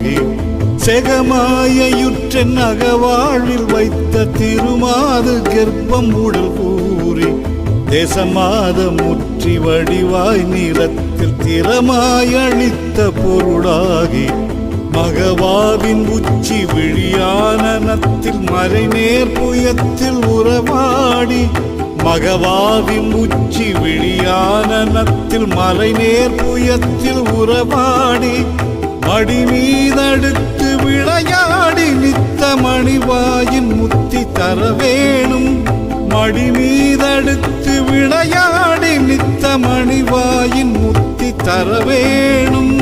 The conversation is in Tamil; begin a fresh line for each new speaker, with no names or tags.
பொருளாகி செகமாயுற்றென் அகவாழ்வில் வைத்த திருமாது கர்ப்பம் உடல் கூறி தேசமாத முற்றி வடிவாய் நிறத்தில் திறமாயளித்த பொருளாகி மகவாவின் உச்சி விழியானத்தில் மறைநேர் புயத்தில் உறவாடி மகவாவின் உச்சி விழியானத்தில் மறைநேர் புயத்தில் உறவாடி மடி மீதடுத்து விளையாடி நித்த மணிவாயின் முத்தி தர வேணும் மடி மீதடுத்து விளையாடி நித்த மணிவாயின் முத்தி தர வேணும்